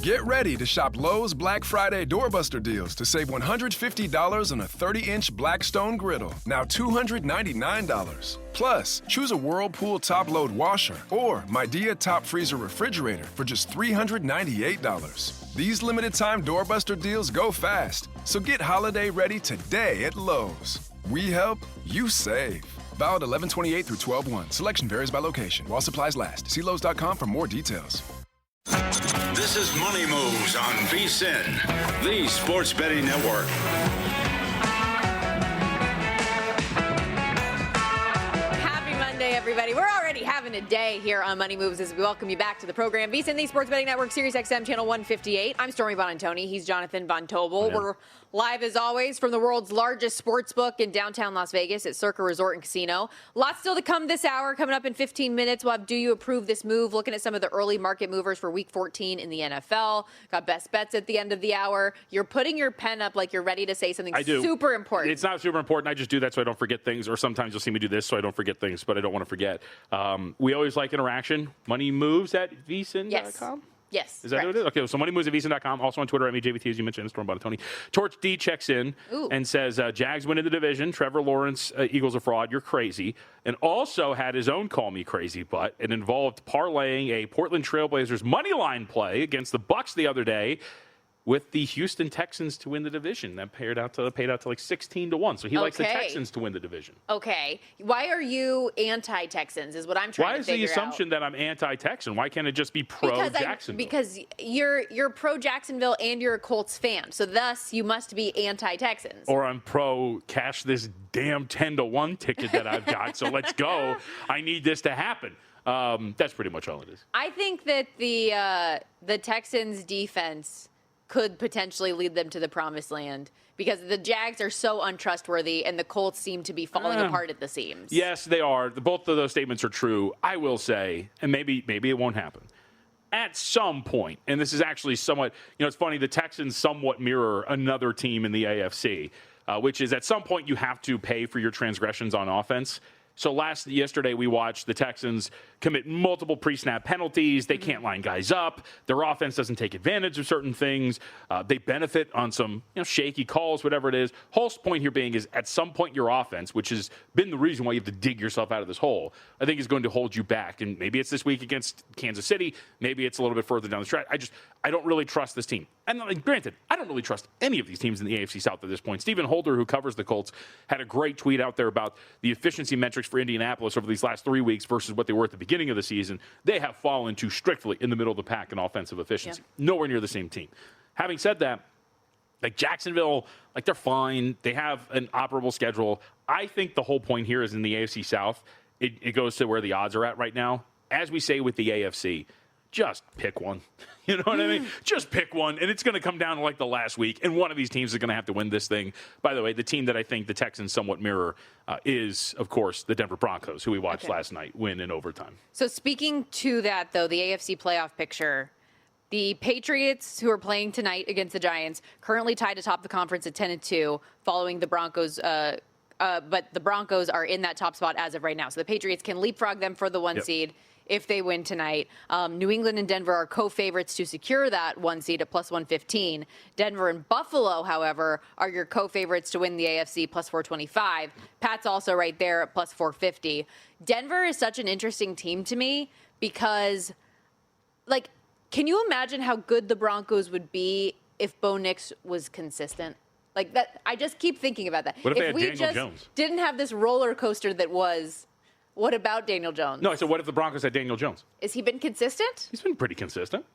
Get ready to shop Lowe's Black Friday Doorbuster deals to save $150 on a 30-inch Blackstone griddle, now $299. Plus, choose a Whirlpool top-load washer or Midea top freezer refrigerator for just $398. These limited-time Doorbuster deals go fast, so get holiday ready today at Lowe's. We help, you save. Valid 11/28 through 12/1. Selection varies by location. While supplies last. See Lowe's.com for more details. This is Money Moves on VSiN, the Sports Betting Network. Happy Monday, everybody. We're already having a day here on Money Moves as we welcome you back to the program. VSiN, the Sports Betting Network, Sirius XM, Channel 158. I'm Stormy Buonantony. He's Jonathan Von Tobel. We're live, as always, from the world's largest sports book in downtown Las Vegas at Circa Resort and Casino. Lots still to come this hour. Coming up in 15 minutes, we'll have Do You Approve This Move? Looking at some of the early market movers for Week 14 in the NFL. Got best bets at the end of the hour. You're putting your pen up like you're ready to say something super important. It's not super important. I just do that so I don't forget things. Or sometimes you'll see me do this so I don't forget things, but I don't want to forget. We always like interaction. Money Moves at VSiN.com. Yes. Is that what it is? Okay, so Money Moves at VSiN.com. Also on Twitter, @MeJVT, as you mentioned, Storm Buonantony. Torch D checks in and says, Jags win in the division. Trevor Lawrence, Eagles are fraud. You're crazy. And also had his own call me crazy butt. It involved parlaying a Portland Trailblazers money line play against the Bucks the other day with the Houston Texans to win the division. That paid out to like 16-1. So he likes the Texans to win the division. Okay. Why are you anti-Texans is what I'm trying to figure out. Why is the assumption that I'm anti-Texan? Why can't it just be pro-Jacksonville? Because you're pro-Jacksonville and you're a Colts fan. So thus you must be anti-Texans. Or I'm pro-cash this damn 10-1 ticket that I've got. So let's go. I need this to happen. That's pretty much all it is. I think that the Texans defense could potentially lead them to the promised land because the Jags are so untrustworthy and the Colts seem to be falling apart at the seams. Yes, they are. Both of those statements are true. I will say, and maybe it won't happen, at some point, and this is actually somewhat, it's funny, the Texans somewhat mirror another team in the AFC, which is at some point you have to pay for your transgressions on offense. So yesterday we watched the Texans commit multiple pre-snap penalties. They can't line guys up. Their offense doesn't take advantage of certain things. They benefit on some shaky calls, whatever it is. Whole point here being is at some point your offense, which has been the reason why you have to dig yourself out of this hole, I think is going to hold you back. And maybe it's this week against Kansas City. Maybe it's a little bit further down the stretch. I don't really trust this team. And granted, I don't really trust any of these teams in the AFC South at this point. Stephen Holder, who covers the Colts, had a great tweet out there about the efficiency metrics for Indianapolis over these last 3 weeks versus what they were at the beginning of the season. They have fallen to strictly in the middle of the pack in offensive efficiency. Yeah. Nowhere near the same team. Having said that, Jacksonville, they're fine. They have an operable schedule. I think the whole point here is in the AFC South, it goes to where the odds are at right now. As we say with the AFC, just pick one. You know what I mean? Just pick one, and it's going to come down to the last week, and one of these teams is going to have to win this thing. By the way, the team that I think the Texans somewhat mirror is, of course, the Denver Broncos, who we watched last night win in overtime. So speaking to that, though, the AFC playoff picture, the Patriots, who are playing tonight against the Giants, currently tied atop the conference at 10-2, following the Broncos. But the Broncos are in that top spot as of right now. So the Patriots can leapfrog them for the one seed if they win tonight. New England and Denver are co-favorites to secure that one seed at plus 115. Denver and Buffalo, however, are your co-favorites to win the AFC plus 425. Pat's also right there at plus 450. Denver is such an interesting team to me because, can you imagine how good the Broncos would be if Bo Nix was consistent? That, I just keep thinking about that. What if they had Daniel Jones? Didn't have this roller coaster that was. What about Daniel Jones? No, I said, what if the Broncos had Daniel Jones? Has he been consistent? He's been pretty consistent.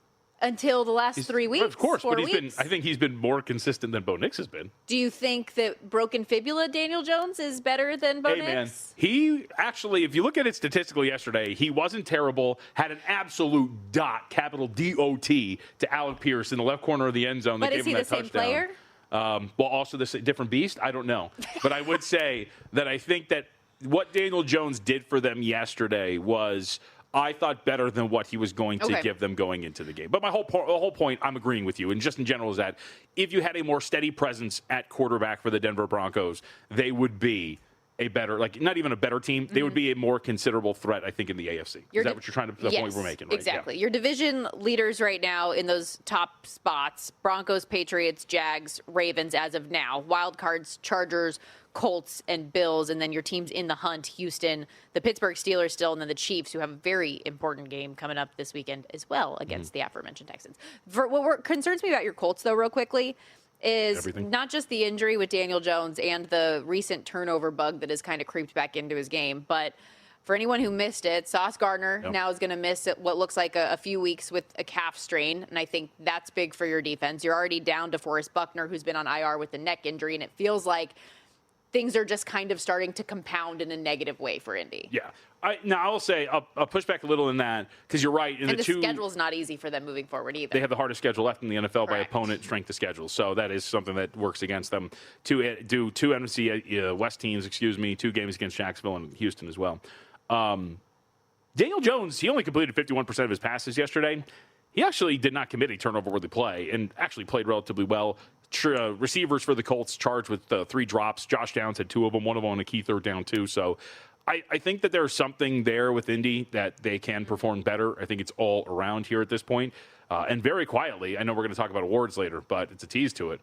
Until the last 3 weeks? Of course, but weeks? I think he's been more consistent than Bo Nix has been. Do you think that broken fibula Daniel Jones is better than Bo Nix? Man, he actually, if you look at it statistically yesterday, he wasn't terrible, had an absolute dot, capital D-O-T, to Alec Pierce in the left corner of the end zone. But is he the same player? Well, also the different beast? I don't know. But I would say that I think that what Daniel Jones did for them yesterday was, I thought, better than what he was going to give them going into the game. But my whole point, I'm agreeing with you, and just in general, is that if you had a more steady presence at quarterback for the Denver Broncos, they would be a better, like not even a better team. They would be a more considerable threat, I think, in the AFC. Is that what you're trying to, the point we're making, right? Exactly. Yeah. Your division leaders right now in those top spots, Broncos, Patriots, Jags, Ravens as of now. Wild cards, Chargers, Colts, and Bills. And then your teams in the hunt, Houston, the Pittsburgh Steelers still, and then the Chiefs, who have a very important game coming up this weekend as well against the aforementioned Texans. What concerns me about your Colts, though, real quickly, is not just the injury with Daniel Jones and the recent turnover bug that has kind of creeped back into his game, but for anyone who missed it, Sauce Gardner now is going to miss what looks like a few weeks with a calf strain, and I think that's big for your defense. You're already down to Forrest Buckner, who's been on IR with the neck injury, and it feels like things are just kind of starting to compound in a negative way for Indy. Yeah. Now, I will say, I'll push back a little in that, because you're right. And the schedule's not easy for them moving forward either. They have the hardest schedule left in the NFL by opponent strength of schedule. So that is something that works against them. Two NFC West teams, 2 games against Jacksonville and Houston as well. Daniel Jones, he only completed 51% of his passes yesterday. He actually did not commit a turnover-worthy play and actually played relatively well. Receivers for the Colts charged with 3 drops. Josh Downs had 2 of them, one of them on a key third down, too. So I think that there's something there with Indy that they can perform better. I think it's all around here at this point. And very quietly, I know we're going to talk about awards later, but it's a tease to it.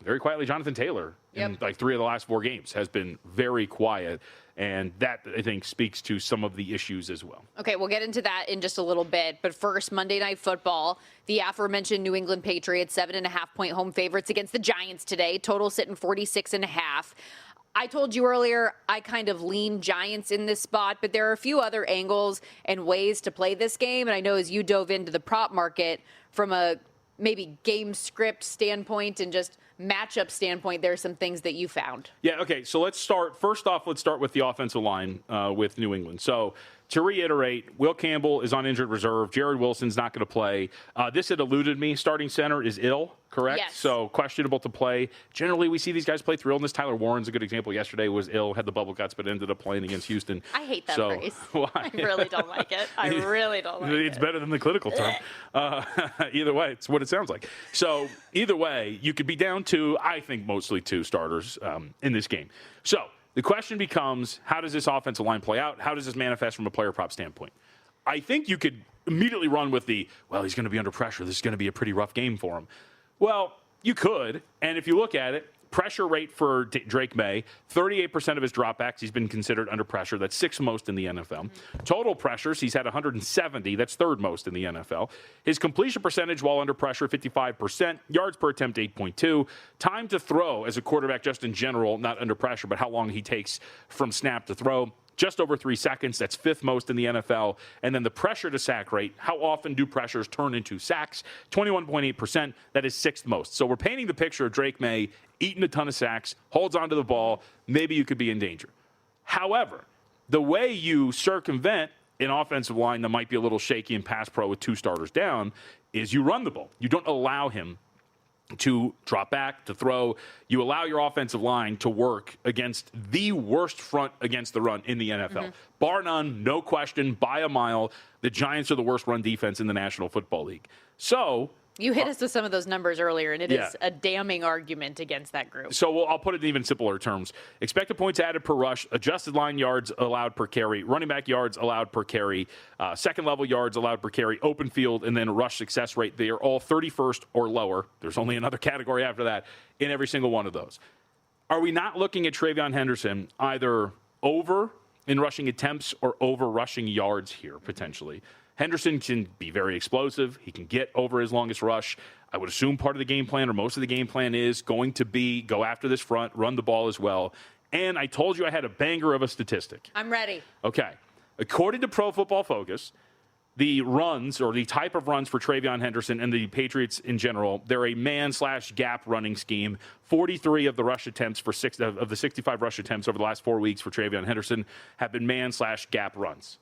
Very quietly, Jonathan Taylor, in like 3 of the last 4 games, has been very quiet. And that, I think, speaks to some of the issues as well. Okay, we'll get into that in just a little bit. But first, Monday Night Football, the aforementioned New England Patriots, 7.5-point home favorites against the Giants today. Total sitting 46.5. I told you earlier, I kind of lean Giants in this spot, but there are a few other angles and ways to play this game. And I know as you dove into the prop market from a maybe game script standpoint and just matchup standpoint, there are some things that you found. Yeah, okay, so let's start with the offensive line with New England. So to reiterate, Will Campbell is on injured reserve. Jared Wilson's not going to play. This had eluded me. Starting center is ill, correct? Yes. So questionable to play. Generally, we see these guys play through illness. Tyler Warren's a good example. Yesterday was ill, had the bubble guts, but ended up playing against Houston. I hate that phrase. I really don't like it. I really don't like it. It's better than the clinical term. Either way, it's what it sounds like. So either way, you could be down to, I think, mostly 2 starters in this game. So the question becomes, how does this offensive line play out? How does this manifest from a player prop standpoint? I think you could immediately run with he's going to be under pressure. This is going to be a pretty rough game for him. Well, you could, and if you look at it, pressure rate for Drake May, 38% of his dropbacks, he's been considered under pressure. That's 6th most in the NFL. Total pressures, he's had 170. That's 3rd most in the NFL. His completion percentage while under pressure, 55%. Yards per attempt, 8.2. Time to throw as a quarterback just in general, not under pressure, but how long he takes from snap to throw. Just over 3 seconds. That's 5th most in the NFL. And then the pressure to sack rate, how often do pressures turn into sacks? 21.8%. That is 6th most. So we're painting the picture of Drake May eating a ton of sacks, holds onto the ball. Maybe you could be in danger. However, the way you circumvent an offensive line that might be a little shaky in pass pro with 2 starters down is you run the ball. You don't allow him to drop back, to throw. You allow your offensive line to work against the worst front against the run in the NFL. Bar none, no question, by a mile, the Giants are the worst run defense in the National Football League. So you hit us with some of those numbers earlier, and it is a damning argument against that group. So I'll put it in even simpler terms. Expected points added per rush, adjusted line yards allowed per carry, running back yards allowed per carry, second-level yards allowed per carry, open field, and then rush success rate. They are all 31st or lower. There's only another category after that in every single one of those. Are we not looking at TreVeyon Henderson either over in rushing attempts or over rushing yards here, potentially? Henderson can be very explosive. He can get over his longest rush. I would assume part of the game plan or most of the game plan is going to be go after this front, run the ball as well. And I told you I had a banger of a statistic. I'm ready. Okay. According to Pro Football Focus, the runs or the type of runs for TreVeyon Henderson and the Patriots in general, they're a man/gap running scheme. 43 of the rush attempts of the 65 rush attempts over the last 4 weeks for TreVeyon Henderson have been man/gap runs.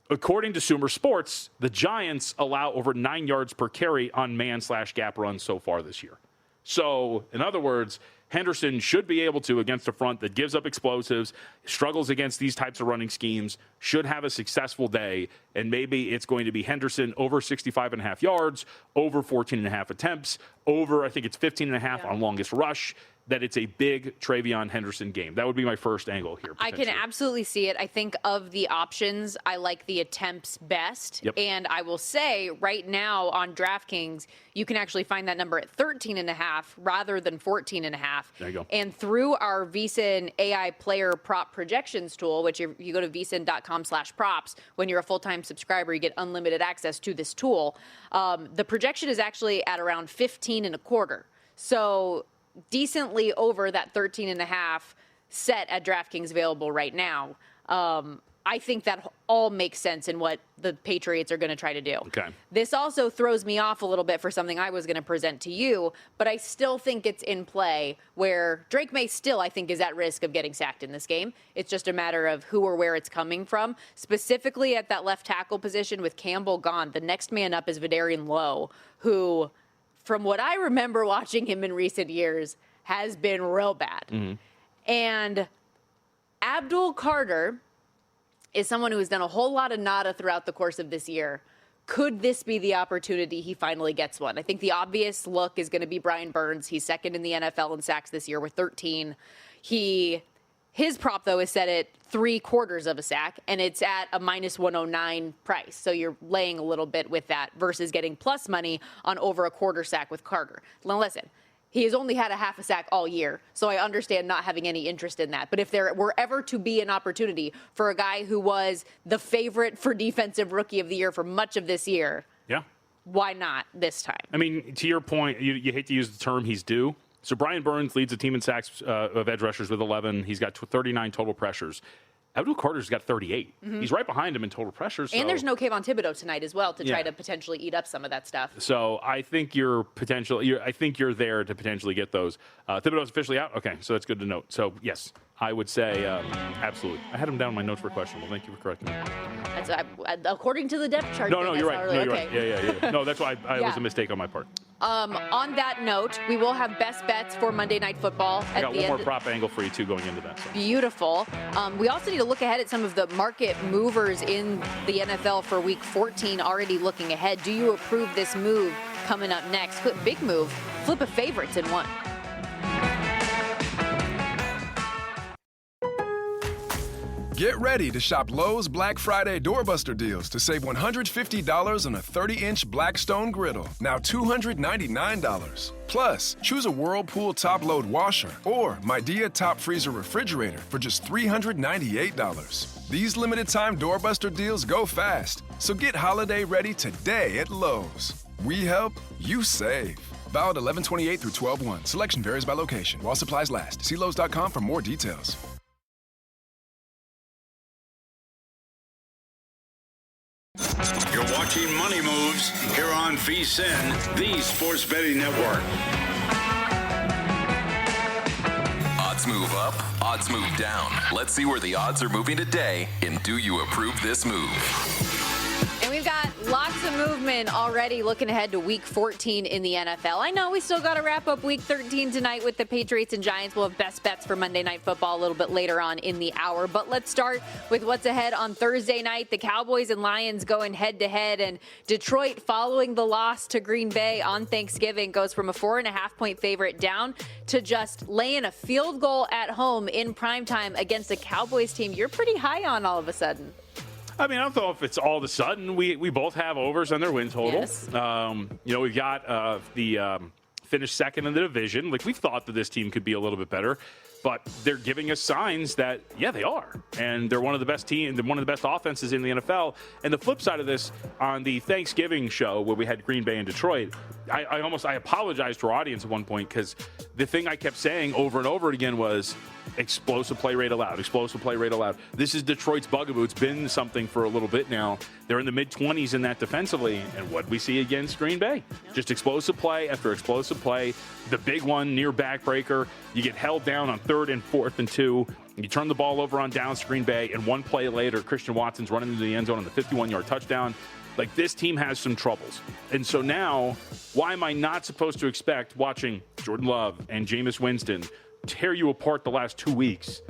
According to Sumer Sports, the Giants allow over 9 yards per carry on man/gap runs so far this year. So, in other words, Henderson should be able to, against a front that gives up explosives, struggles against these types of running schemes, should have a successful day, and maybe it's going to be Henderson over 65.5 yards, over 14.5 attempts, over, I think it's 15.5 on longest rush. that it's a big Travion Henderson game. That would be my first angle here. I can absolutely see it. I think of the options, I like the attempts best. Yep. And I will say right now on DraftKings, you can actually find that number at 13.5 rather than 14.5. There you go. And through our VSiN AI player prop projections tool, which if you go to vsin.com/props, when you're a full-time subscriber, you get unlimited access to this tool. The projection is actually at around 15.25. So decently over that 13.5 set at DraftKings available right now. I think that all makes sense in what the Patriots are going to try to do. Okay. This also throws me off a little bit for something I was going to present to you, but I still think it's in play where Drake May still, I think, is at risk of getting sacked in this game. It's just a matter of who or where it's coming from. Specifically at that left tackle position with Campbell gone, the next man up is Vidarian Lowe, who, from what I remember watching him in recent years, has been real bad. Mm-hmm. And Abdul Carter is someone who has done a whole lot of nada throughout the course of this year. Could this be the opportunity he finally gets one? I think the obvious look is going to be Brian Burns. He's second in the NFL in sacks this year with 13. His prop, though, is set at 3/4 of a sack, and it's at a -109 price. So you're laying a little bit with that versus getting plus money on over a quarter sack with Carter. Now, listen, he has only had a half a sack all year, so I understand not having any interest in that. But if there were ever to be an opportunity for a guy who was the favorite for Defensive Rookie of the Year for much of this year, Yeah. why not this time? I mean, to your point, you hate to use the term he's due. So Brian Burns leads the team in sacks of edge rushers with 11. He's got 39 total pressures. Abdul Carter's got 38. Mm-hmm. He's right behind him in total pressures. And there's no Kayvon Thibodeau tonight as well to try to potentially eat up some of that stuff. So I think you're there to potentially get those. Thibodeau's officially out. Okay, so that's good to note. So yes, I would say absolutely. I had him down in my notes for questionable. Thank you for correcting me. That's according to the depth chart. No, you're right. Really, no, you're right. Yeah. No, that's why it was a mistake on my part. On that note, we will have best bets for Monday Night Football I at got the one end. more prop angle for you too going into that. So. Beautiful. We also need to look ahead at some of the market movers in the NFL for Week 14. Already looking ahead. Do you approve this move coming up next? Big move. Flip a favorites in one. Get ready to shop Lowe's Black Friday doorbuster deals to save $150 on a 30-inch Blackstone griddle, now $299. Plus, choose a Whirlpool top-load washer or Midea top freezer refrigerator for just $398. These limited-time doorbuster deals go fast, so get holiday ready today at Lowe's. We help, you save. Valid 11/28 through 12/1. Selection varies by location. While supplies last. See Lowe's.com for more details. You're watching Money Moves here on VSiN, the Sports Betting Network. Odds move up, odds move down. Let's see where the odds are moving today, and do you approve this move? And we've got lots of movement already looking ahead to Week 14 in the NFL. I know we still got to wrap up Week 13 tonight with the Patriots and Giants. We'll have best bets for Monday Night Football a little bit later on in the hour. But let's start with what's ahead on Thursday night. The Cowboys and Lions going head-to-head. And Detroit, following the loss to Green Bay on Thanksgiving, goes from a 4.5-point favorite down to just laying a field goal at home in primetime against a Cowboys team you're pretty high on all of a sudden. I mean, I don't know if it's all of a sudden. We both have overs on their win total. Yes. We've got the finished second in the division. Like, we've thought that this team could be a little bit better, but they're giving us signs that, yeah, they are. And they're one of the best teams, one of the best offenses in the NFL. And the flip side of this, on the Thanksgiving show where we had Green Bay and Detroit, I apologized to our audience at one point because the thing I kept saying over and over again was explosive play rate allowed, explosive play rate allowed. This is Detroit's bugaboo. It's been something for a little bit now. They're in the mid-20s in that defensively. And what we see against Green Bay? Just explosive play after explosive play. The big one, near backbreaker. You get held down on 3rd and 4th and 2. You turn the ball over on downs to Green Bay, and one play later, Christian Watson's running into the end zone on the 51-yard touchdown. Like, this team has some troubles. And so now, why am I not supposed to expect watching Jordan Love and Jameis Winston tear you apart the last 2 weeks?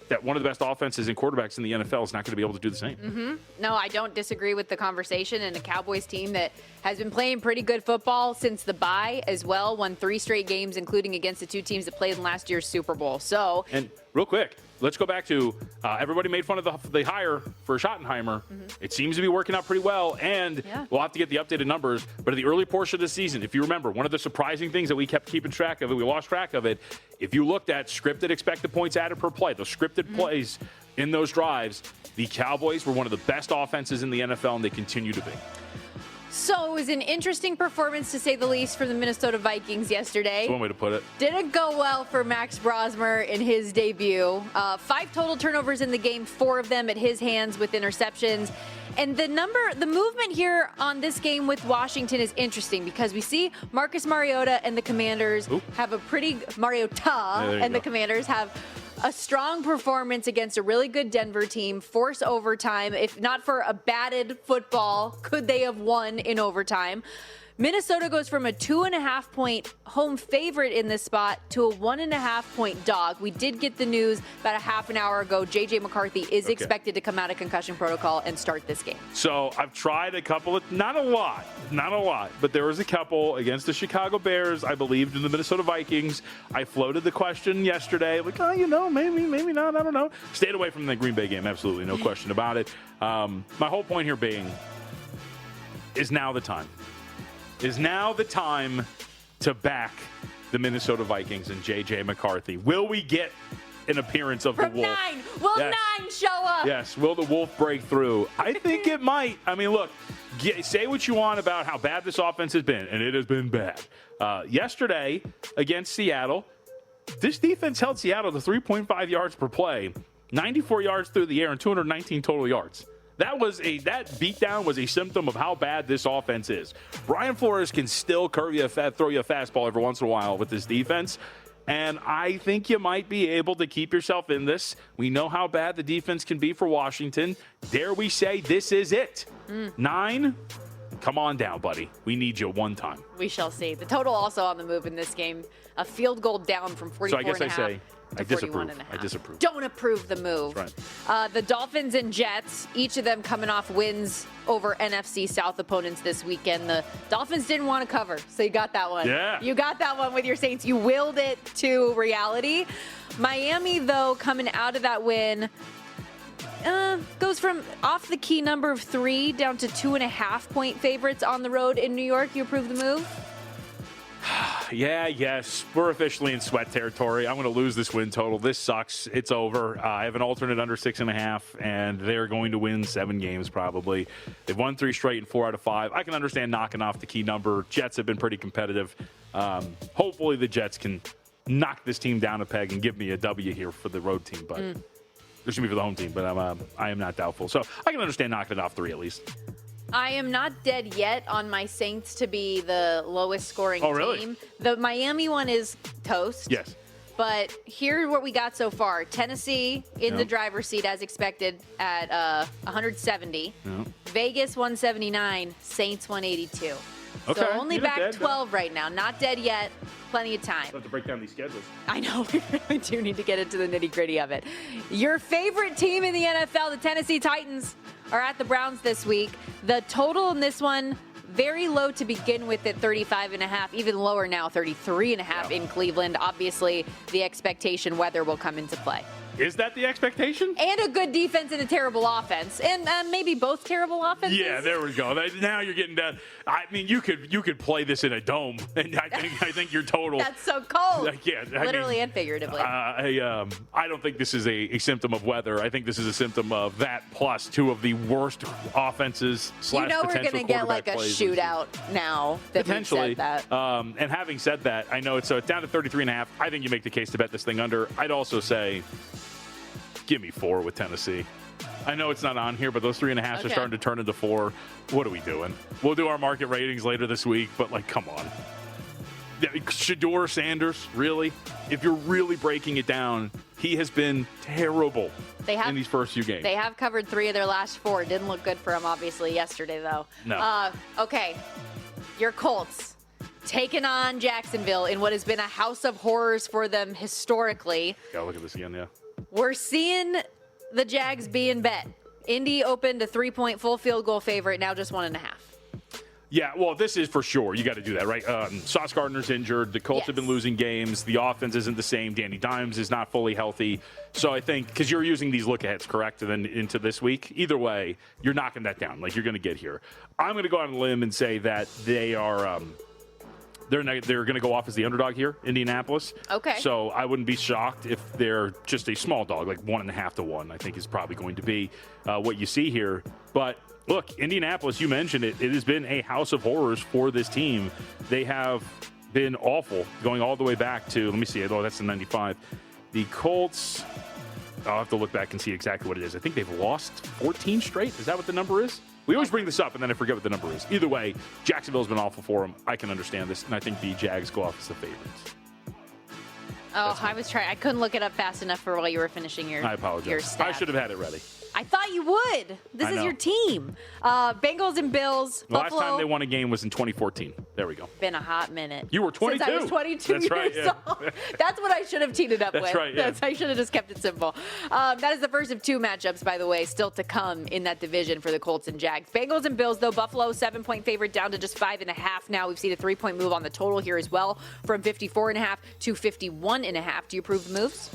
that one of the best offenses and quarterbacks in the NFL is not going to be able to do the same. No, I don't disagree with the conversation. And a Cowboys team that has been playing pretty good football since the bye as well, won 3 straight games, including against the 2 teams that played in last year's Super Bowl. So, and real quick, let's go back to everybody made fun of the hire for Schottenheimer. It seems to be working out pretty well, and we'll have to get the updated numbers. But in the early portion of the season, if you remember, one of the surprising things that we kept keeping track of, we lost track of it. If you looked at scripted expected points added per play, those scripted plays in those drives, the Cowboys were one of the best offenses in the NFL, and they continue to be. So it was an interesting performance, to say the least, from the Minnesota Vikings yesterday. That's one way to put it. Didn't go well for Max Brosmer in his debut. 5 total turnovers in the game, 4 of them at his hands with interceptions. And the movement here on this game with Washington is interesting because we see Marcus Mariota and the Commanders have a pretty the Commanders have a strong performance against a really good Denver team, force overtime. If not for a batted football, could they have won in overtime? Minnesota goes from a 2.5-point home favorite in this spot to a 1.5-point dog. We did get the news about a half an hour ago. J.J. McCarthy is expected to come out of concussion protocol and start this game. So I've tried a couple of, not a lot, but there was a couple against the Chicago Bears. I believed in the Minnesota Vikings. I floated the question yesterday, like, maybe not, I don't know. Stayed away from the Green Bay game, absolutely, no question about it. My whole point here being, is now the time to back the Minnesota Vikings and J.J. McCarthy? Will we get an appearance of the Wolf? 9. Will 9 show up? Yes. Will the Wolf break through? I think it might. I mean, look, say what you want about how bad this offense has been, and it has been bad. Yesterday against Seattle, this defense held Seattle to 3.5 yards per play, 94 yards through the air, and 219 total yards. That beatdown was a symptom of how bad this offense is. Brian Flores can still throw you a fastball every once in a while with this defense, and I think you might be able to keep yourself in this. We know how bad the defense can be for Washington. Dare we say this is it? 9? Come on down, buddy. We need you one time. We shall see. The total also on the move in this game, a field goal down from 44.5. So I guess I say, I disapprove. Don't approve the move. Right. The Dolphins and Jets, each of them coming off wins over NFC South opponents this weekend. The Dolphins didn't want to cover, so you got that one. Yeah. You got that one with your Saints. You willed it to reality. Miami, though, coming out of that win, goes from off the key number of 3 down to 2.5-point favorites on the road in New York. You approve the move? Yes. We're officially in sweat territory. I'm going to lose this win total. This sucks. It's over. I have an alternate under 6.5, and they're going to win 7 games probably. They've won 3 straight and 4 out of 5. I can understand knocking off the key number. Jets have been pretty competitive. Hopefully the Jets can knock this team down a peg and give me a W here for the road team, but this should be for the home team, but I am not doubtful. So I can understand knocking it off 3 at least. I am not dead yet on my Saints to be the lowest scoring team. Really? The Miami one is toast. Yes. But here's what we got so far. Tennessee in the driver's seat as expected at 170. Vegas 179. Saints 182. Okay. So only You're not back dead, 12 right now. Not dead yet. Plenty of time. We'll have to break down these schedules. I know. We really do need to get into the nitty-gritty of it. Your favorite team in the NFL, the Tennessee Titans, are at the Browns this week. The total in this one, very low to begin with at 35.5, even lower now, 33.5 in Cleveland. Obviously, the expectation weather will come into play. Is that the expectation? And a good defense and a terrible offense. And maybe both terrible offenses. Yeah, there we go. Now you're getting down. I mean, you could play this in a dome, and I think your total. That's so cold. Yeah, literally and figuratively. I don't think this is a symptom of weather. I think this is a symptom of that plus 2 of the worst offenses / we're going to get like a shootout now that potentially. We've said that. And having said that, I know it's down to 33.5. I think you make the case to bet this thing under. I'd also say, give me 4 with Tennessee. I know it's not on here, but those 3.5s are starting to turn into 4. What are we doing? We'll do our market ratings later this week, but come on. Shedeur Sanders, really? If you're really breaking it down, he has been terrible in these first few games. They have covered 3 of their last 4. Didn't look good for him, obviously, yesterday, though. No. Okay. Your Colts taking on Jacksonville in what has been a house of horrors for them historically. Gotta look at this again, yeah. We're seeing the Jags being bet. Indy opened a 3-point full field goal favorite, now just 1.5. Yeah, well, this is for sure. You got to do that, right? Sauce Gardner's injured. The Colts have been losing games. The offense isn't the same. Danny Dimes is not fully healthy. So I think, because you're using these look-aheads, correct, and then into this week, either way, you're knocking that down. Like, you're going to get here. I'm going to go on a limb and say that they are they're going to go off as the underdog here, Indianapolis. Okay. So I wouldn't be shocked if they're just a small dog, like 1.5 to 1, I think is probably going to be what you see here. But look, Indianapolis, you mentioned it. It has been a house of horrors for this team. They have been awful, going all the way back to, let me see, oh, that's the 95. The Colts, I'll have to look back and see exactly what it is. I think they've lost 14 straight. Is that what the number is? We always bring this up, and then I forget what the number is. Either way, Jacksonville's been awful for them. I can understand this, and I think the Jags go off as the favorites. Oh, I was trying. I couldn't look it up fast enough for while you were finishing your. I apologize. Your stat. I should have had it ready. I thought you would. This is your team. Bengals and Bills. The Buffalo. last time they won a game was in 2014. There we go. Been a hot minute. You were 22. Since I was 22 That's right, years yeah. old. That's what I should have teed it up with. That's right, yeah. I should have just kept it simple. That is the first of 2 matchups, by the way, still to come in that division for the Colts and Jags. Bengals and Bills, though, Buffalo 7-point favorite down to just 5.5 now. We've seen a 3-point move on the total here as well, from 54.5 to 51.5. Do you approve the moves?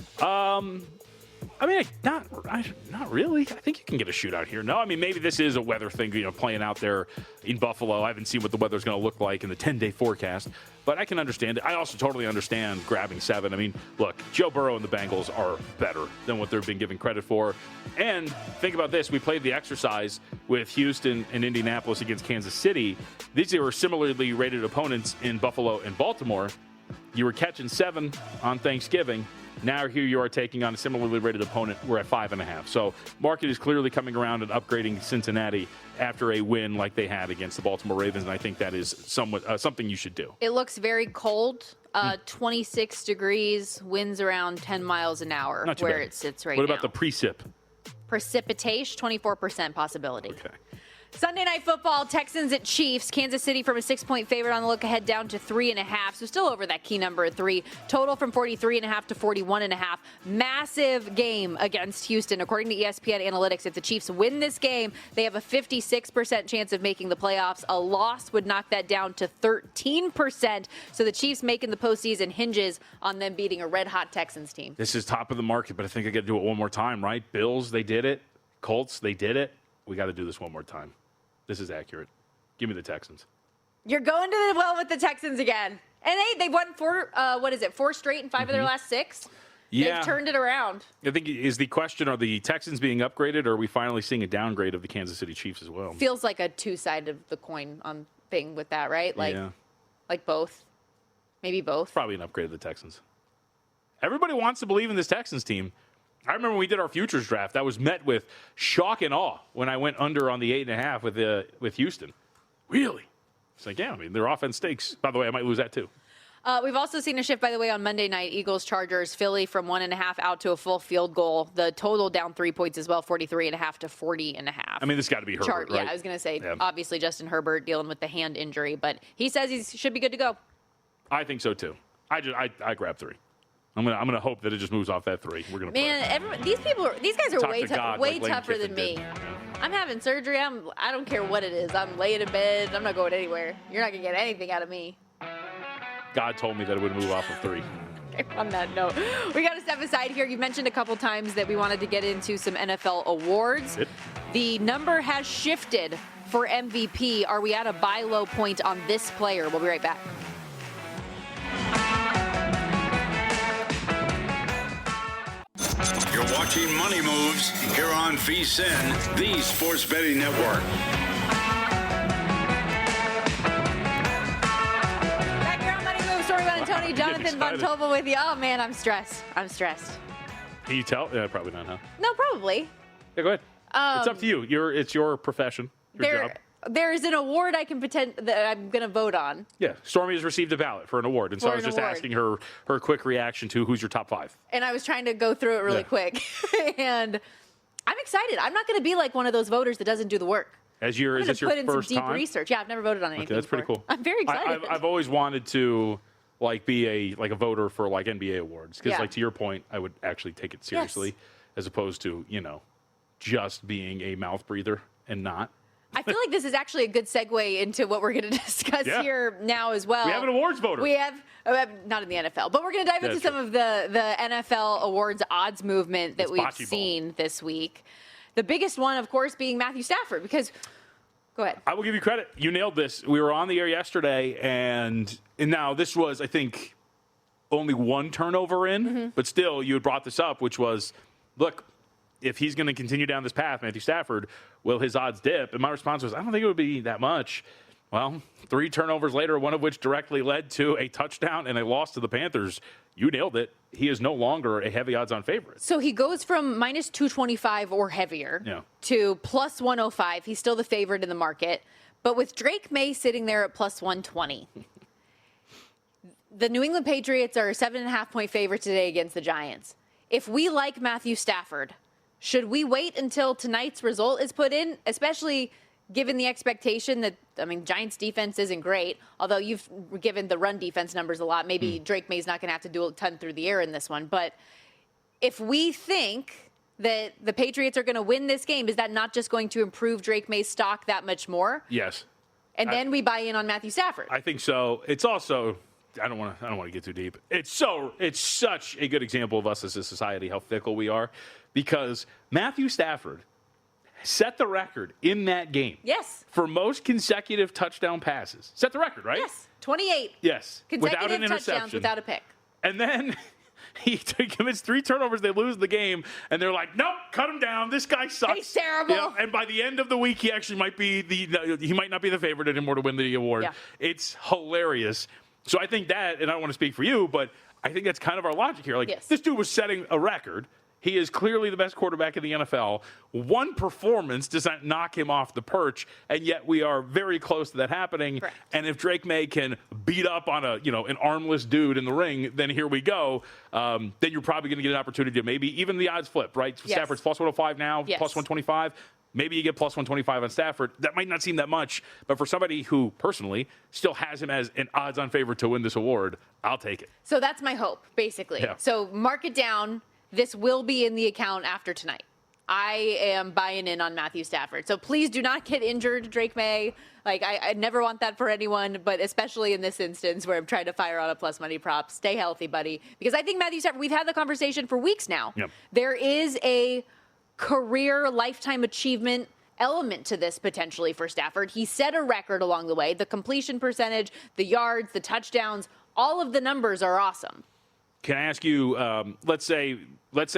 I mean, not really. I think you can get a shootout here. No, I mean, maybe this is a weather thing, playing out there in Buffalo. I haven't seen what the weather's going to look like in the 10-day forecast, but I can understand it. I also totally understand grabbing 7. I mean, look, Joe Burrow and the Bengals are better than what they've been given credit for. And think about this. We played the exercise with Houston and Indianapolis against Kansas City. These were similarly rated opponents in Buffalo and Baltimore. You were catching 7 on Thanksgiving. Now here you are taking on a similarly rated opponent. We're at 5.5. So market is clearly coming around and upgrading Cincinnati after a win like they had against the Baltimore Ravens, and I think that is somewhat something you should do. It looks very cold. 26 degrees, winds around 10 miles an hour where bad. it sits right now. What about the precip? Precipitation, 24% possibility. Okay. Sunday Night Football, Texans at Chiefs. Kansas City from a 6-point favorite on the look ahead down to 3.5. So still over that key number of 3. Total from 43.5 to 41.5. Massive game against Houston. According to ESPN Analytics, if the Chiefs win this game, they have a 56% chance of making the playoffs. A loss would knock that down to 13%. So the Chiefs making the postseason hinges on them beating a red-hot Texans team. This is top of the market, but I think I got to do it one more time, right? Bills, they did it. Colts, they did it. We got to do this one more time. This is accurate. Give me the Texans. You're going to the well with the Texans again. And they won 4 straight in 5 of their last 6? Yeah. They've turned it around. I think is the question, are the Texans being upgraded, or are we finally seeing a downgrade of the Kansas City Chiefs as well? Feels like a two-sided of the coin thing with that, right? Like both. Maybe both. Probably an upgrade of the Texans. Everybody wants to believe in this Texans team. I remember when we did our futures draft, that was met with shock and awe when I went under on the 8.5 with Houston. Really? It's like, yeah, I mean, their offense stinks. By the way, I might lose that too. We've also seen a shift, by the way, on Monday night. Eagles, Chargers, Philly from 1.5 out to a full field goal. The total down 3 points as well, 43.5 to 40.5. I mean, this got to be Herbert, right? Yeah, I was going to say, obviously Justin Herbert dealing with the hand injury, but he says he should be good to go. I think so too. I grab 3. I'm gonna hope that it just moves off that 3. We're gonna. These guys are way like tougher than me. Yeah. I'm having surgery. I don't care what it is. I'm laying in bed. I'm not going anywhere. You're not gonna get anything out of me. God told me that it would move off of 3. On that note, we got to step aside here. You mentioned a couple times that we wanted to get into some NFL awards. The number has shifted for MVP. Are we at a buy low point on this player? We'll be right back. You're watching Money Moves here on VSiN, the Sports Betting Network. Back here on Money Moves, Stormy, Buonantony, Jonathan Von Tobel with you. Oh, man, I'm stressed. Can you tell? Yeah, probably not, huh? No, probably. Yeah, go ahead. It's up to you. It's your profession, your job. There's an award I can pretend that I'm going to vote on. Yeah, Stormy has received a ballot for an award, and so I was just asking her quick reaction to who's your top 5. And I was trying to go through it really quick, and I'm excited. I'm not going to be like one of those voters that doesn't do the work. Is this your first time? Put in some deep research. Yeah, I've never voted on anything. Okay, that's pretty cool. I'm very excited. I've always wanted to like be a voter for like NBA awards. Because like to your point, I would actually take it seriously as opposed to, just being a mouth breather and not. I feel like this is actually a good segue into what we're going to discuss here now as well. We have an awards voter. We have, not in the NFL, but we're going to dive into some of the NFL awards odds movement that we've seen this week. The biggest one, of course, being Matthew Stafford, because go ahead. I will give you credit. You nailed this. We were on the air yesterday, and now this was, I think, only one turnover in, but still you had brought this up, which was, look, if he's going to continue down this path, Matthew Stafford, will his odds dip? And my response was, I don't think it would be that much. Well, 3 turnovers later, one of which directly led to a touchdown and a loss to the Panthers. You nailed it. He is no longer a heavy odds-on favorite. So he goes from minus 225 or heavier to plus 105. He's still the favorite in the market. But with Drake May sitting there at plus 120, the New England Patriots are a 7.5-point favorite today against the Giants. If we like Matthew Stafford, should we wait until tonight's result is put in, especially given the expectation that, Giants defense isn't great, although you've given the run defense numbers a lot. Maybe Drake May's not going to have to do a ton through the air in this one. But if we think that the Patriots are going to win this game, is that not just going to improve Drake May's stock that much more? Yes. And then we buy in on Matthew Stafford. I think so. It's also, I don't want to get too deep. It's such a good example of us as a society, how fickle we are, because Matthew Stafford set the record in that game. Yes. For most consecutive touchdown passes. Set the record, right? Yes. 28. Yes. Consecutive without an interception. touchdowns without a pick. And then he commits 3 turnovers. They lose the game. And they're like, nope, cut him down. This guy sucks. He's terrible. Yeah, and by the end of the week, he actually might be he might not be the favorite anymore to win the award. Yeah. It's hilarious. So I think that, and I don't want to speak for you, but I think that's kind of our logic here. Like, this dude was setting a record. He is clearly the best quarterback in the NFL. One performance does not knock him off the perch, and yet we are very close to that happening. Correct. And if Drake May can beat up on an armless dude in the ring, then here we go. Then you're probably going to get an opportunity to maybe even the odds flip, right? Yes. Stafford's plus 105 now, yes. plus 125. Maybe you get plus 125 on Stafford. That might not seem that much, but for somebody who personally still has him as an odds-on favorite to win this award, I'll take it. So that's my hope, basically. Yeah. So mark it down. This will be in the account after tonight. I am buying in on Matthew Stafford. So please do not get injured, Drake May. Like, I never want that for anyone, but especially in this instance where I'm trying to fire on a plus money prop. Stay healthy, buddy. Because I think Matthew Stafford, we've had the conversation for weeks now. Yep. There is a career lifetime achievement element to this potentially for Stafford. He set a record along the way. The completion percentage, the yards, the touchdowns, all of the numbers are awesome. Can I ask you, let's say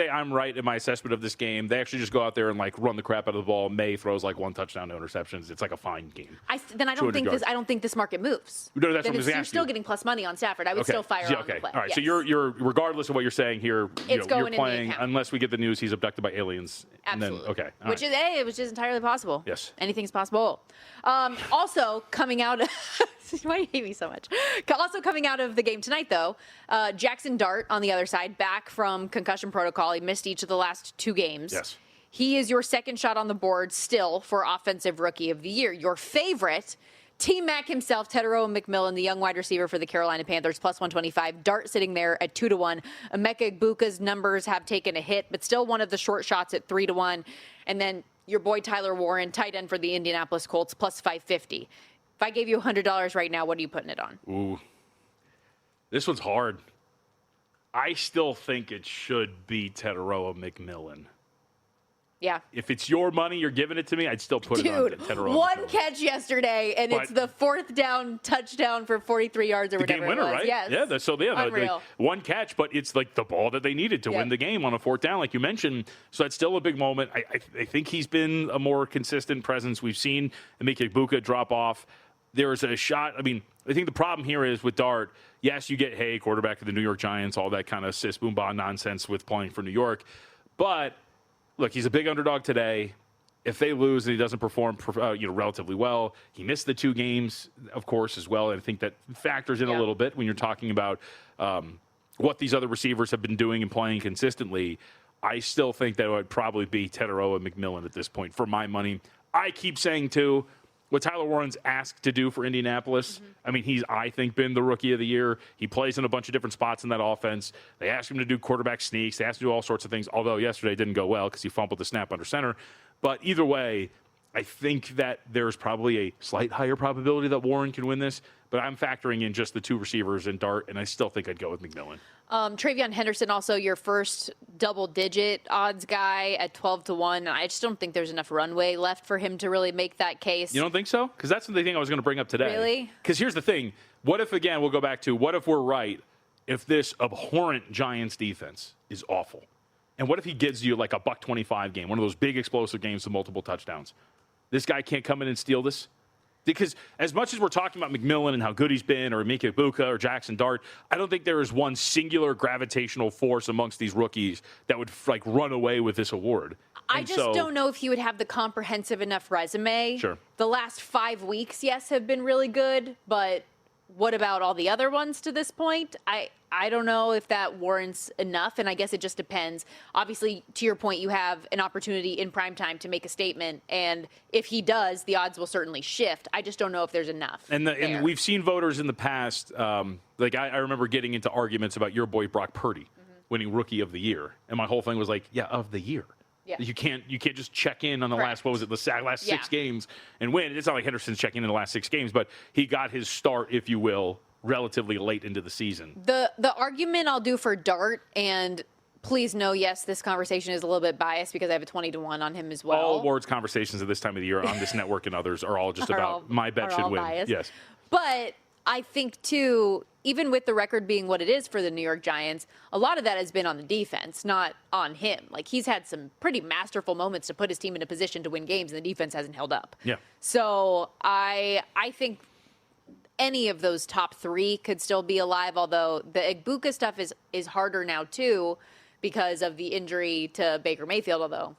I'm right in my assessment of this game. They actually just go out there and run the crap out of the ball. May throws 1 touchdown, no interceptions. It's like a fine game. I don't think this market moves. No, that's what you're still getting plus money on Stafford. I would still fire on the play. All right. Yes. So you're regardless of what you're saying here, you're playing unless we get the news he's abducted by aliens. Absolutely. And then, which is entirely possible. Yes. Anything's possible. Also coming out. Why do you hate me so much? Also coming out of the game tonight, though, Jackson Dart on the other side, back from concussion protocol. He missed each of the last 2 games. Yes. He is your second shot on the board still for Offensive Rookie of the Year. Your favorite, T-Mac himself, Tedero McMillan, the young wide receiver for the Carolina Panthers, plus 125. Dart sitting there at 2-1. Emeka Egbuka's numbers have taken a hit, but still one of the short shots at 3-1. And then your boy Tyler Warren, tight end for the Indianapolis Colts, plus 550. If I gave you $100 right now, what are you putting it on? Ooh. This one's hard. I still think it should be Tedero McMillan. Yeah. If it's your money, you're giving it to me, I'd still put it on Tedero. One catch yesterday, and it's the 4th down touchdown for 43 yards or whatever game winner, it was. right? Yes. Yeah, Unreal. One catch, but it's the ball that they needed to win the game on a 4th down, like you mentioned. So that's still a big moment. I think he's been a more consistent presence. We've seen Emeka Egbuka drop off. There's a shot. I think the problem here is with Dart, yes, you get, quarterback of the New York Giants, all that kind of sis boom bah nonsense with playing for New York. But look, he's a big underdog today. If they lose and he doesn't perform, relatively well, he missed the 2 games, of course, as well. And I think that factors in a little bit when you're talking about what these other receivers have been doing and playing consistently. I still think that it would probably be Tedero and McMillan at this point for my money. I keep saying, too, what Tyler Warren's asked to do for Indianapolis. I mean, he's, I think, been the rookie of the year. He plays in a bunch of different spots in that offense. They asked him to do quarterback sneaks. They asked him to do all sorts of things, although yesterday didn't go well because he fumbled the snap under center. But either way, I think that there's probably a slight higher probability that Warren can win this. But I'm factoring in just the two receivers and Dart, and I still think I'd go with McMillan. Travion Henderson, also your first double-digit odds guy at 12-1. I just don't think there's enough runway left for him to really make that case. You don't think so? Because that's the thing I was going to bring up today. Really? Because here's the thing. What if, again, we'll go back to, what if we're right if this abhorrent Giants defense is awful? And what if he gives you like a $125 game, one of those big explosive games with multiple touchdowns? This guy can't come in and steal this? Because as much as we're talking about McMillan and how good he's been, or Mika Ibuka or Jackson Dart, I don't think there is one singular gravitational force amongst these rookies that would like run away with this award. I just don't know if he would have the comprehensive enough resume. Sure. The last 5 weeks, yes, have been really good, but what about all the other ones to this point? I don't know if that warrants enough, and I guess it just depends. Obviously, to your point, you have an opportunity in primetime to make a statement, and if he does, the odds will certainly shift. I just don't know if there's enough. And we've seen voters in the past, like I remember getting into arguments about your boy Brock Purdy winning Rookie of the Year, and my whole thing was like, yeah, of the year. Yeah. You can't just check in on the Correct. last 6 games and win. It's not like Henderson's checking in the last 6 games, but he got his start, if you will, relatively late into the season. The argument I'll do for Dart, and please know, yes, this conversation is a little bit biased because I have a 20-1 on him as well. All awards conversations at this time of the year on this network and others are all just about my bet should win. Biased. Yes. But I think, too, even with the record being what it is for the New York Giants, a lot of that has been on the defense, not on him. Like, he's had some pretty masterful moments to put his team in a position to win games, and the defense hasn't held up. Yeah. So I think any of those top 3 could still be alive, although the Ibuka stuff is harder now, too, because of the injury to Baker Mayfield, although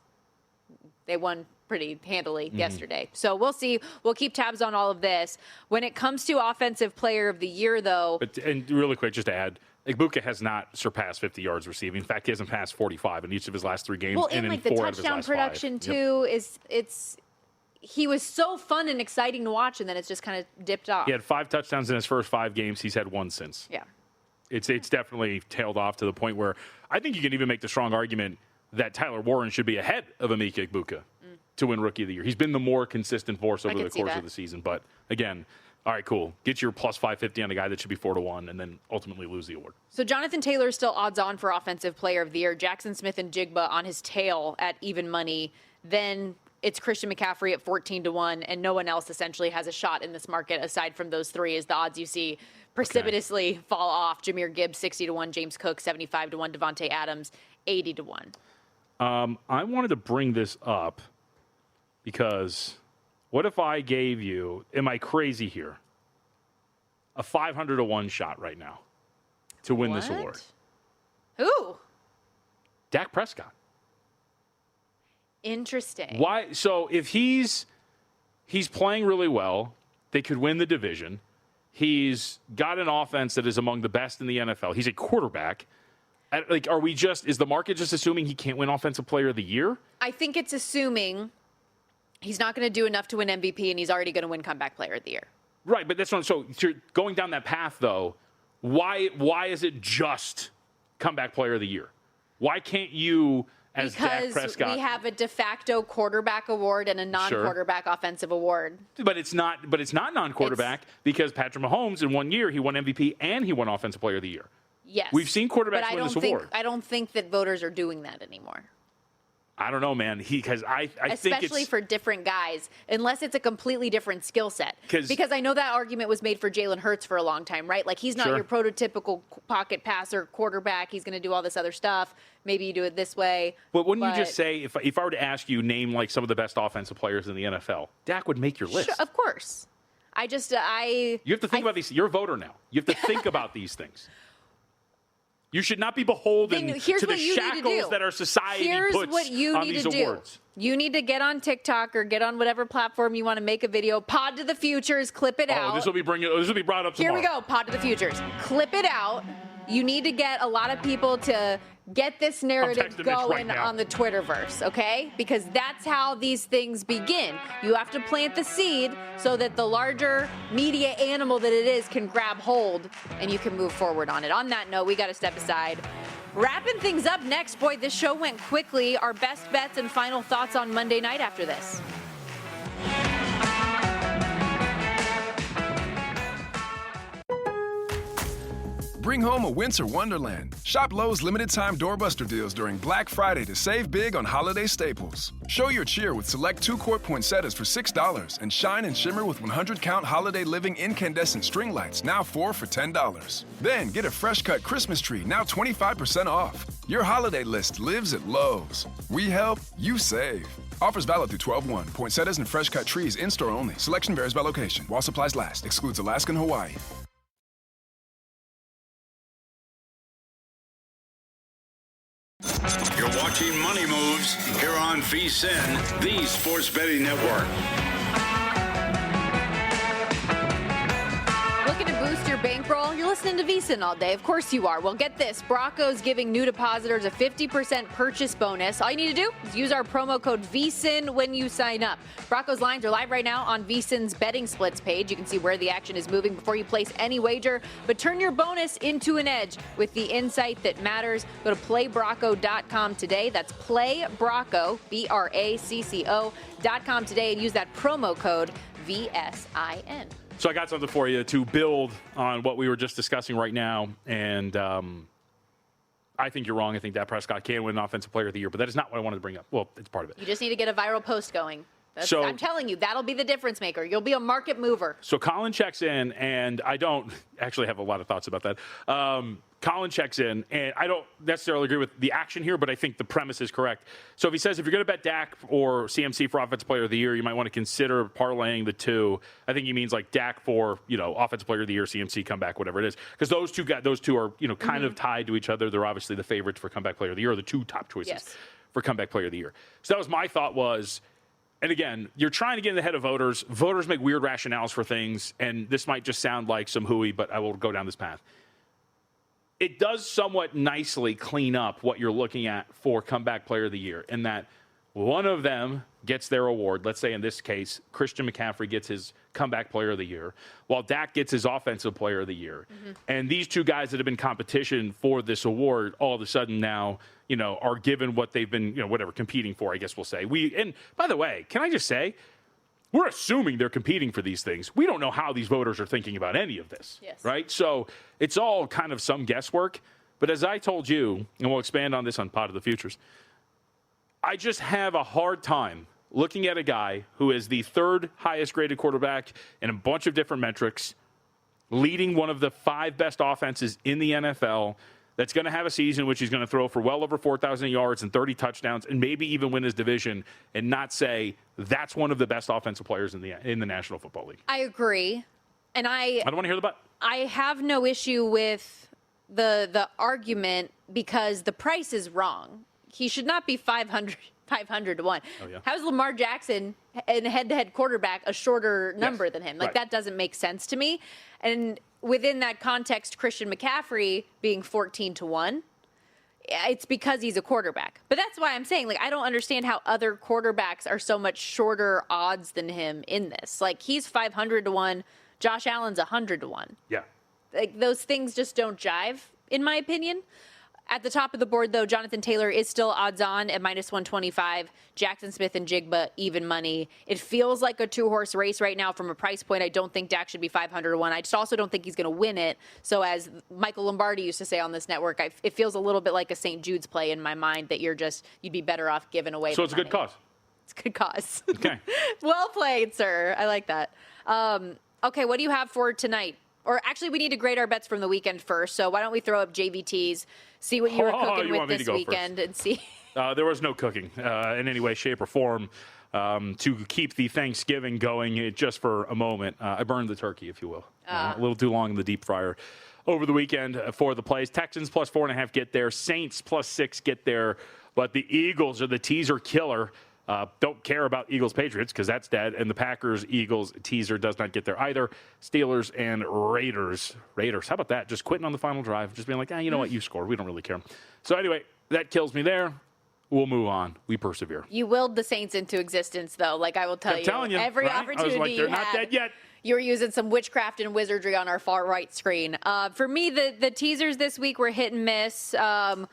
they won pretty handily yesterday. So we'll see. We'll keep tabs on all of this. When it comes to Offensive Player of the Year, though. And really quick, just to add, Ibuka has not surpassed 50 yards receiving. In fact, he hasn't passed 45 in each of his last 3 games. Well, and like in the 4 out of his touchdown last production, 5. too, he was so fun and exciting to watch, and then it's just kind of dipped off. He had 5 touchdowns in his first 5 games. He's had 1 since. Yeah. It's definitely tailed off to the point where I think you can even make the strong argument that Tyler Warren should be ahead of Emeka Ibuka to win Rookie of the Year. He's been the more consistent force over the course of the season. But, again, all right, cool. Get your plus 550 on a guy that should be 4-1 and then ultimately lose the award. So Jonathan Taylor is still odds on for Offensive Player of the Year. Jackson Smith and Jigba on his tail at even money. Then it's Christian McCaffrey at 14-1, and no one else essentially has a shot in this market aside from those 3 as the odds you see precipitously fall off. Jahmyr Gibbs 60-1, James Cook 75-1, Devontae Adams 80-1. I wanted to bring this up because what if I gave you, am I crazy here, a 500-1 shot right now to win this award? Who? Dak Prescott. Interesting. Why? So if he's playing really well, they could win the division. He's got an offense that is among the best in the NFL. He's a quarterback. Like, is the market just assuming he can't win Offensive Player of the Year? I think it's assuming he's not going to do enough to win MVP, and he's already going to win Comeback Player of the Year. Right, but that's not so. You're going down that path, though. Why is it just Comeback Player of the Year? Why can't you, as Dak Prescott? Because we have a de facto quarterback award and a non-quarterback offensive award. But it's not non-quarterback because Patrick Mahomes in 1 year he won MVP and he won Offensive Player of the Year. Yes. We've seen quarterbacks win this award. I don't think that voters are doing that anymore. I don't know, man. Because I think especially for different guys, unless it's a completely different skill set. Because I know that argument was made for Jalen Hurts for a long time, right? Like, he's not your prototypical pocket passer quarterback. He's going to do all this other stuff. Maybe you do it this way. But wouldn't you just say, if I were to ask you, name like some of the best offensive players in the NFL, Dak would make your list. Sure, of course. You have to think about these. You're a voter now. You have to think about these things. You should not be beholden to the shackles that our society puts on these awards. You need to get on TikTok or get on whatever platform you want to make a video. Pod to the Futures, clip it out. This will be brought up tomorrow. Here we go, Pod to the Futures. Clip it out you need to get a lot of people to get this narrative going right on the Twitterverse, okay? Because that's how these things begin. You have to plant the seed so that the larger media animal that it is can grab hold and you can move forward on it. On that note, we got to step aside. Wrapping things up next. Boy, this show went quickly. Our best bets and final thoughts on Monday night after this. Bring home a winter wonderland. Shop Lowe's limited-time doorbuster deals during Black Friday to save big on holiday staples. Show your cheer with select 2-quart poinsettias for $6 and shine and shimmer with 100-count holiday living incandescent string lights, now 4 for $10. Then get a fresh-cut Christmas tree, now 25% off. Your holiday list lives at Lowe's. We help, you save. Offers valid through 12/1. Poinsettias and fresh-cut trees in-store only. Selection varies by location. While supplies last. Excludes Alaska and Hawaii. You're watching Money Moves here on VSiN, the Sports Betting Network. Looking to boost your bankroll? You're listening to VSiN all day. Of course you are. Well, get this. Broncos giving new depositors a 50% purchase bonus. All you need to do is use our promo code VSiN when you sign up. Broncos lines are live right now on VSiN's betting splits page. You can see where the action is moving before you place any wager. But turn your bonus into an edge with the insight that matters. Go to playbrocco.com today. That's playbrocco, BRACCO.com today, and use that promo code VSIN. So I got something for you to build on what we were just discussing right now. And I think you're wrong. I think Dak Prescott can win Offensive Player of the Year, but that is not what I wanted to bring up. Well, it's part of it. You just need to get a viral post going. I'm telling you, that'll be the difference maker. You'll be a market mover. So Colin checks in, and I don't actually have a lot of thoughts about that. Colin checks in, and I don't necessarily agree with the action here, but I think the premise is correct. So if he says if you're going to bet Dak or CMC for Offensive Player of the Year, you might want to consider parlaying the two. I think he means like Dak for, Offensive Player of the Year, CMC comeback, whatever it is. Because those two are, kind of tied to each other. They're obviously the favorites for Comeback Player of the Year, or the two top choices for Comeback Player of the Year. So that was my thought was, and again, you're trying to get in the head of voters. Voters make weird rationales for things, and this might just sound like some hooey, but I will go down this path. It does somewhat nicely clean up what you're looking at for Comeback Player of the Year, in that one of them gets their award. Let's say in this case, Christian McCaffrey gets his Comeback Player of the Year, while Dak gets his Offensive Player of the Year. Mm-hmm. And these two guys that have been competition for this award all of a sudden now, are given what they've been, competing for, I guess we'll say. And by the way, can I just say, we're assuming they're competing for these things. We don't know how these voters are thinking about any of this, right? So it's all kind of some guesswork. But as I told you, and we'll expand on this on Pod of the Futures, I just have a hard time looking at a guy who is the third highest graded quarterback in a bunch of different metrics, leading one of the 5 best offenses in the NFL, that's going to have a season in which he's going to throw for well over 4,000 yards and 30 touchdowns and maybe even win his division, and not say that's one of the best offensive players in the National Football League. I agree. And I don't want to hear the but. I have no issue with the argument because the price is wrong. He should not be 500 to 1. Oh, yeah. How is Lamar Jackson, a head-to-head quarterback, a shorter number than him? That doesn't make sense to me. And within that context, Christian McCaffrey being 14 to 1, it's because he's a quarterback. But that's why I'm saying, I don't understand how other quarterbacks are so much shorter odds than him in this. He's 500 to 1. Josh Allen's 100 to 1. Yeah. Those things just don't jive, in my opinion. At the top of the board, though, Jonathan Taylor is still odds on at minus 125. Jackson Smith and Jigba, even money. It feels like a 2-horse race right now from a price point. I don't think Dak should be 500 to 1. I just also don't think he's going to win it. So as Michael Lombardi used to say on this network, it feels a little bit like a St. Jude's play in my mind that you'd be better off giving away. So it's money. A good cause. It's a good cause. Okay. Well played, sir. I like that. Okay, what do you have for tonight? Or actually, we need to grade our bets from the weekend first. So why don't we throw up JVTs, see what you were cooking with this weekend, and see. There was no cooking in any way, shape, or form to keep the Thanksgiving going just for a moment. I burned the turkey, if you will. A little too long in the deep fryer over the weekend for the plays. Texans plus 4.5 get there. Saints plus 6 get there. But the Eagles are the teaser killer. Don't care about Eagles-Patriots because that's dead. And the Packers-Eagles teaser does not get there either. Steelers and Raiders. How about that? Just quitting on the final drive. Just being like, you know what? You scored. We don't really care. So anyway, that kills me there. We'll move on. We persevere. You willed the Saints into existence, though. Like I will tell you, telling you, every right? opportunity I was like, they're you not had, dead yet. You were using some witchcraft and wizardry on our far right screen. For me, the teasers this week were hit and miss. The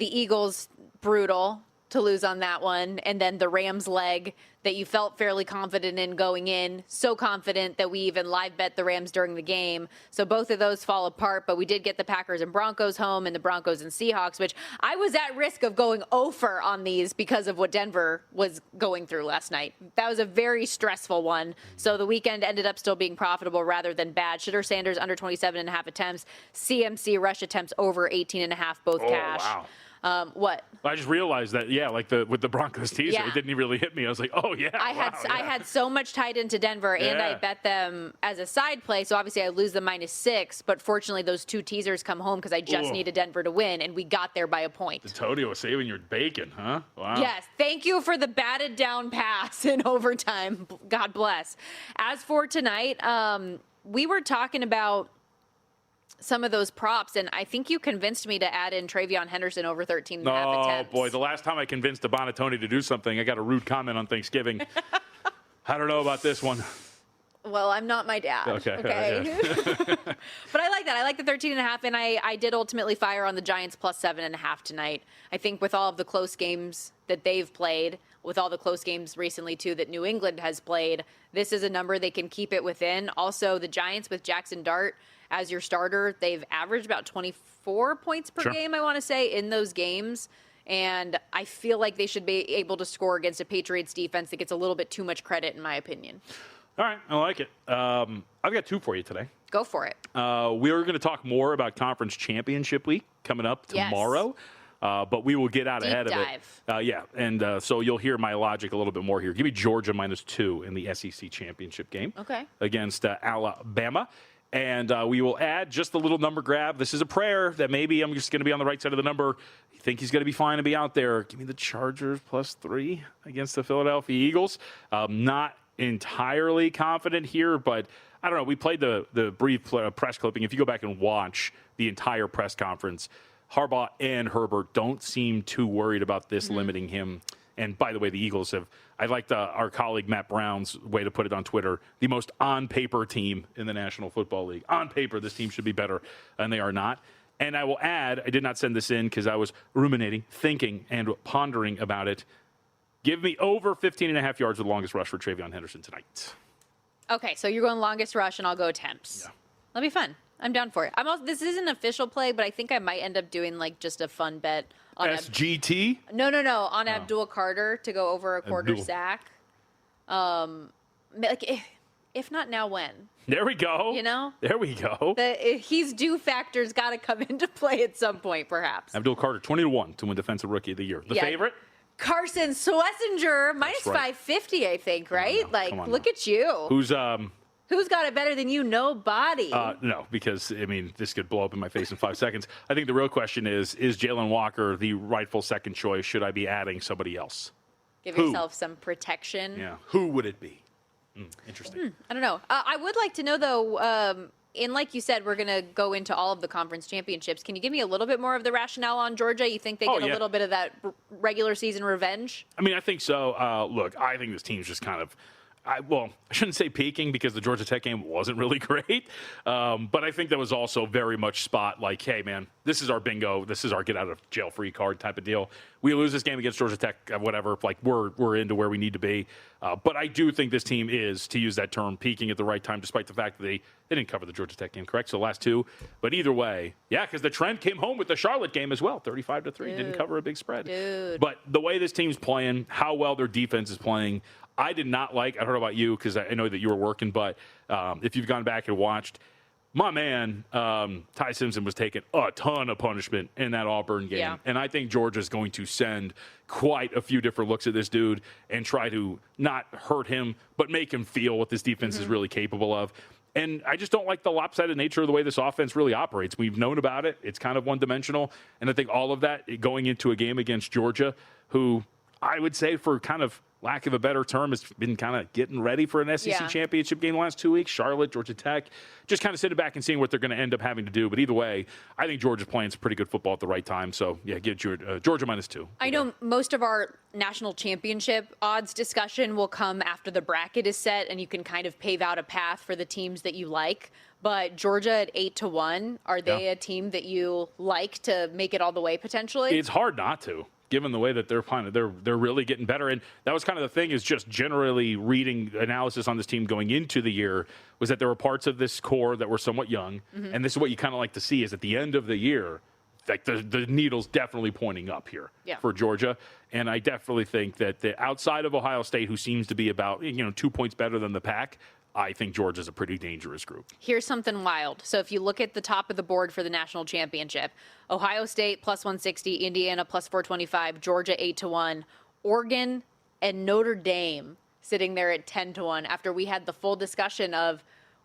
Eagles, brutal to lose on that one. And then the Rams leg that you felt fairly confident in going in. So confident that we even live bet the Rams during the game. So both of those fall apart, but we did get the Packers and Broncos home and the Broncos and Seahawks, which I was at risk of going over on these because of what Denver was going through last night. That was a very stressful one. So the weekend ended up still being profitable rather than bad. Shedeur Sanders under 27.5 attempts. CMC rush attempts over 18.5, both cash. Wow. What? I just realized that, with the Broncos teaser, it didn't really hit me. I was like, oh, yeah. I had so much tied into Denver, and I bet them as a side play. So obviously I lose the -6, but fortunately those two teasers come home because I just needed Denver to win, and we got there by a point. Antonio was saving your bacon, huh? Wow. Yes. Thank you for the batted down pass in overtime. God bless. As for tonight, we were talking about some of those props, and I think you convinced me to add in Travion Henderson over 13.5 attempts. Oh, boy. The last time I convinced a Buonantony to do something, I got a rude comment on Thanksgiving. I don't know about this one. Well, I'm not my dad. Okay. But I like that. I like the 13.5, and I did ultimately fire on the Giants plus 7.5 tonight. I think with all of the close games that they've played, with all the close games recently, too, that New England has played, this is a number they can keep it within. Also, the Giants with Jackson Dart as your starter, they've averaged about 24 points per game, I want to say, in those games. And I feel like they should be able to score against a Patriots defense that gets a little bit too much credit, in my opinion. All right, I like it. I've got two for you today. Go for it. We're going to talk more about Conference Championship Week coming up tomorrow. Yes. But we will get out ahead of it. So you'll hear my logic a little bit more here. Give me Georgia -2 in the SEC Championship game against Alabama. And we will add just a little number grab. This is a prayer that maybe I'm just going to be on the right side of the number. You think he's going to be fine to be out there. Give me the Chargers +3 against the Philadelphia Eagles. Not entirely confident here, but I don't know. We played the brief press clipping. If you go back and watch the entire press conference, Harbaugh and Herbert don't seem too worried about this limiting him. And by the way, the Eagles have, I liked our colleague Matt Brown's way to put it on Twitter, the most on-paper team in the National Football League. On paper, this team should be better, and they are not. And I will add, I did not send this in because I was ruminating, thinking, and pondering about it. Give me over 15.5 yards with the longest rush for Travion Henderson tonight. Okay, so you're going longest rush, and I'll go attempts. Yeah. That'll be fun. I'm down for it. This isn't an official play, but I think I might end up doing like just a fun bet on SGT? No, on Abdul Carter to go over a quarter sack. If not now, when? There we go. You know? There we go. He's due factor's got to come into play at some point, perhaps. Abdul Carter, 20-1 to win Defensive Rookie of the Year. The favorite? Carson Schlesinger, -550, I think, right? Look at you. Who's got it better than you? Nobody. No, because, this could blow up in my face in 5 seconds. I think the real question is Jalen Walker the rightful second choice? Should I be adding somebody else? Give yourself some protection. Yeah. Who would it be? Interesting. I don't know. I would like to know, though, and like you said, we're going to go into all of the conference championships. Can you give me a little bit more of the rationale on Georgia? You think they get a little bit of that regular season revenge? I think so. Look, I think this team's just kind of, I shouldn't say peaking because the Georgia Tech game wasn't really great. But I think that was also very much spot like, hey, man, this is our bingo. This is our get out of jail free card type of deal. We lose this game against Georgia Tech, whatever. We're into where we need to be. But I do think this team is, to use that term, peaking at the right time, despite the fact that they didn't cover the Georgia Tech game, correct? So last two. But either way, because the trend came home with the Charlotte game as well, 35-3. Didn't cover a big spread. But the way this team's playing, how well their defense is playing, I did not like. I don't know about you because I know that you were working, but if you've gone back and watched, my man Ty Simpson was taking a ton of punishment in that Auburn game, and I think Georgia's going to send quite a few different looks at this dude and try to not hurt him, but make him feel what this defense is really capable of. And I just don't like the lopsided nature of the way this offense really operates. We've known about it. It's kind of one-dimensional, and I think all of that going into a game against Georgia, who I would say, for kind of lack of a better term, has been kind of getting ready for an SEC championship game the last 2 weeks. Charlotte, Georgia Tech, just kind of sitting back and seeing what they're going to end up having to do. But either way, I think Georgia's playing some pretty good football at the right time. So, yeah, give Georgia -2. I know most of our national championship odds discussion will come after the bracket is set, and you can kind of pave out a path for the teams that you like. But Georgia at 8-1, are they a team that you like to make it all the way potentially? It's hard not to, given the way that they're playing. They're really getting better. And that was kind of the thing, is just generally reading analysis on this team going into the year, was that there were parts of this core that were somewhat young. And this is what you kind of like to see, is at the end of the year, like the needle's definitely pointing up here for Georgia. And I definitely think that the outside of Ohio State, who seems to be about 2 points better than the pack, I think Georgia's a pretty dangerous group. Here's something wild. So if you look at the top of the board for the national championship, Ohio State plus 160, Indiana plus 425, Georgia 8-1, Oregon and Notre Dame sitting there at 10-1 after we had the full discussion of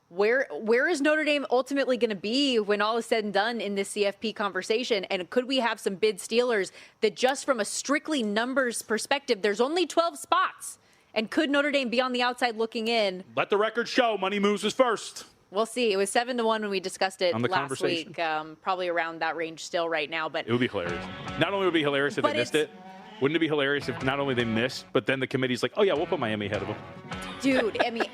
where is Notre Dame ultimately going to be when all is said and done in this CFP conversation? And could we have some bid stealers that, just from a strictly numbers perspective, there's only 12 spots? And could Notre Dame be on the outside looking in? Let the record show Money Moves was first. We'll see. It was 7-1 when we discussed it on the last week. Probably around that range still right now. But it would be hilarious. Not only would it be hilarious if they missed it, wouldn't it be hilarious if not only they missed, but then the committee's like, oh, yeah, we'll put Miami ahead of them. Dude, I mean,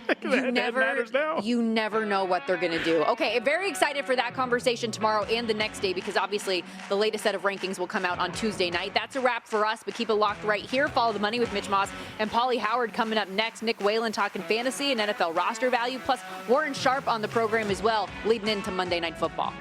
you never know what they're going to do. Okay, very excited for that conversation tomorrow and the next day, because obviously the latest set of rankings will come out on Tuesday night. That's a wrap for us, but keep it locked right here. Follow the Money with Mitch Moss and Paulie Howard coming up next. Nick Whalen talking fantasy and NFL roster value, plus Warren Sharp on the program as well, leading into Monday Night Football.